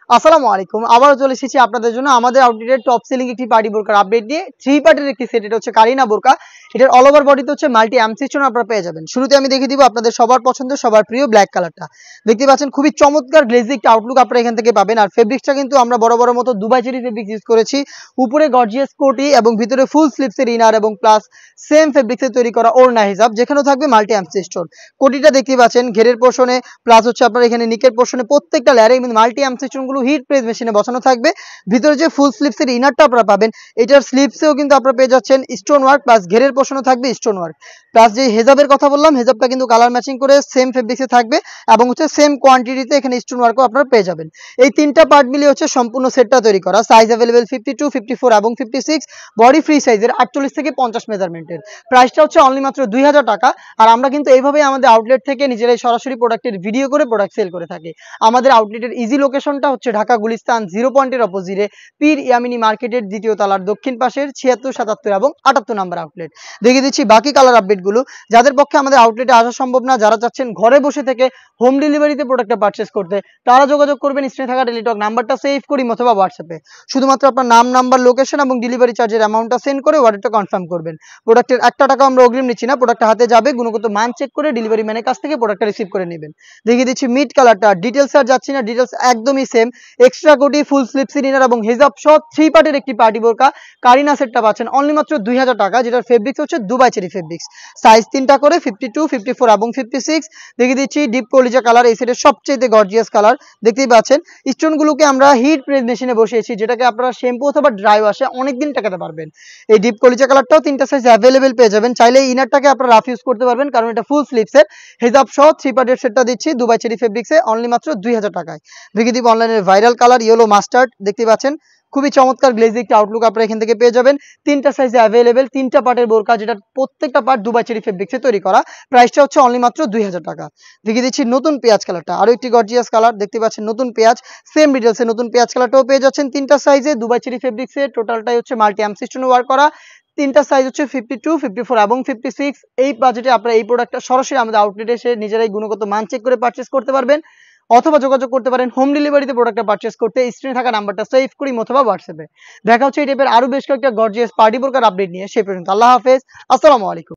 আসসালামু আলাইকুম। আবারও চলে এসেছি আপনাদের জন্য আমাদের আউটলেটের টপ সেলিং একটি পার্টি বোরকার আপডেট নিয়ে। 3 পার্টের একটি সেট, এটা হচ্ছে কারিনা বোরকা। এটার অল ওভার বডিতে হচ্ছে মাল্টি অ্যামসিস্টোন আপনারা পেয়ে যাবেন। শুরুতে আমি দেখিয়ে দিব আপনাদের সবার পছন্দের, সবার প্রিয় ব্ল্যাক কালারটা। দেখতে পাচ্ছেন খুবই চমৎকার গ্লেজি একটা আউটলুক আপনারা এখান থেকে পাবেন। আর ফেব্রিক্সটা কিন্তু আমরা বড় বড় মতো দুবাই চেরি ফেব্রিক্স ইউজ করেছি। উপরে গর্জিয়াস কোটি এবং ভিতরে ফুল স্লিভসের ইনার এবং প্লাস সেম ফেব্রিক্সে তৈরি করা ওড়না হিজাব, যেখানেও থাকবে মাল্টি অ্যামসিস্টোন। কোটিটা দেখতে পাচ্ছেন ঘেরের পোর্শনে প্লাস হচ্ছে আপনার এখানে নিকের পোর্শনে প্রত্যেকটা লেয়ারে মাল্টি অ্যামসিস্টোন গুলো হিট প্রেস মেশিনে বসানো থাকবে। ভিতরে যে ফুল স্লিভসের ইনারটা আপনারা পাবেন, এটার স্লিভসেও কিন্তু আপনারা পেয়ে যাচ্ছেন স্টোন ওয়ার্ক, প্লাস ঘেরের পোর্শনে থাকবে স্টোন ওয়ার্ক। প্লাস যে হেজাবের কথা বললাম, হেজাবটা কিন্তু কালার ম্যাচিং করে সেম ফেব্রিক্সে থাকবে এবং হচ্ছে সেম কোয়ান্টিটিতে এখানে স্টোন ওয়ার্কও আপনারা পেয়ে যাবেন। এই তিনটা পার্ট মিলিয়ে হচ্ছে সম্পূর্ণ সেটটা তৈরি করা। সাইজ অ্যাভেলেবেল 52, 54 এবং 56। বডি ফ্রি সাইজের 48 থেকে 50 মেজারমেন্টের। প্রাইসটা হচ্ছে অনলি মাত্র 2000 টাকা। আর আমরা কিন্তু এইভাবেই আমাদের আউটলেট থেকে নিজেরাই সরাসরি প্রোডাক্টের ভিডিও করে প্রোডাক্ট সেল করে থাকি। আমাদের আউটলেটের ইজি লোকেশনটা হচ্ছে ঢাকা গুলিস্তান 0 পয়েন্টের অপোজিটে পীর ইয়ামিনী মার্কেটের দ্বিতীয় তলার দক্ষিণ পাশের 76, 77 এবং 78 নাম্বার আউটলেট। দেখিয়ে দিচ্ছি বাকি কালার আপডেটগুলো। যাদের পক্ষে আমাদের আউটলেটে আসা সম্ভব না, যারা চাচ্ছেন ঘরে বসে থেকে হোম ডেলিভারিতে প্রোডাক্টটা পারচেস করতে, তারা যোগাযোগ করবেন স্ক্রিনে থাকা টেলিটক নাম্বারটা সেভ করি অথবা হোয়াটসঅ্যাপে। শুধুমাত্র আপনার নাম, নাম্বার, লোকেশন এবং ডেলিভারি চার্জের অ্যামাউন্টটা সেন্ড করে অর্ডারটা কনফার্ম করবেন। প্রোডাক্টের একটা টাকা আমরা অগ্রিম নিচ্ছি না, প্রোডাক্টটা হাতে যাবে, গুণগত মান চেক করে ডেলিভারি ম্যানের কাছ থেকে প্রোডাক্টটা রিসিভ করে নেবেন। দেখিয়ে দিচ্ছি মিড কালারটা। ডিটেলস আর যাচ্ছি না, ডিটেলস একদমই সেম। এক্সট্রা কোটি, ফুল স্লিভ সিলিন্ডার এবং হেজাব সহ 3 পার্টের একটি পার্টি বোরকা কারিনা সেটটা পাচ্ছেন অনলি মাত্র 2000 টাকা, যেটার ফেব্রিক্স হচ্ছে দুবাই চেরি ফেব্রিক্স। সাইজ 3টা করে 52, 54 এবং 56। দেখিয়ে দিচ্ছি ডিপ কলিজা কালার, এই সেটের সবচেয়ে গর্জিয়াস কালার। দেখতেই পাচ্ছেন স্টোনগুলোকে আমরা হিট প্রেস মেশিনে বসিয়েছি, যেটাকে আপনারা শ্যাম্পু অথবা ড্রাই ওয়াশে অনেকদিন টাকাতে পারবেন। এই ডিপ কলিজা কালারটাও 3টা সাইজ অ্যাভেলেবেল পেয়ে যাবেন। চাইলে ইনারটাকে আপনারা রাফ ইউজ করতে পারবেন, কারণ এটা ফুল স্লিভসের। হেজাব সহ 3 পার্টের সেটটা দিচ্ছি দুবাই চেরি ফেব্রিক্সে অনলি মাত্র 2000 টাকায়। দেখিয়ে দিব অনলাইনের ভাইরাল কালার ইয়েলো মাস্টার্ড। দেখতে পাচ্ছেন খুবই চমৎকার গ্লেজি একটা আউটলুক আপনারা এখান থেকে পেয়ে যাবেন। 3টা সাইজে অ্যাভেলেবেল, 3টা পার্টের বোরকা, যেটা প্রত্যেকটা পার্ট দুবাই চেরি ফেব্রিক্সে তৈরি করা। প্রাইসটা হচ্ছে অনলি মাত্র 2000 টাকা। দেখিয়ে দিচ্ছি নতুন পেঁয়াজ কালারটা, আরো একটি গর্জিয়াস কালার। দেখতে পাচ্ছেন নতুন পেঁয়াজ, সেম ডিটেলসে নতুন পেঁয়াজ কালারটাও পেয়ে যাচ্ছেন 3টা সাইজে দুবাই চেরি ফেব্রিক্সে। টোটালটাই হচ্ছে মাল্টি অ্যামসিস্টোনে ওয়ার্ক করা। 3টা সাইজ হচ্ছে 52, 54 এবং 56। এই বাজেটে আপনারা এই প্রোডাক্টটা সরাসরি আমাদের আউটলেটে এসে নিজেরাই গুণগত মান চেক করে পারচেস করতে পারবেন, অথবা যোগাযোগ করতে পারেন হোম ডেলিভারিতে প্রোডাক্টটা পারচেস করতে স্ক্রিনে থাকা নাম্বারটা সেভ করি অথবা হোয়াটসঅ্যাপে। দেখা হচ্ছে এই টাইপের আরো বেশ কয়েকটা গর্জিয়াস পার্টি বোরকার আপডেট নিয়ে। সে পর্যন্ত আল্লাহ হাফেজ, আসসালামু আলাইকুম।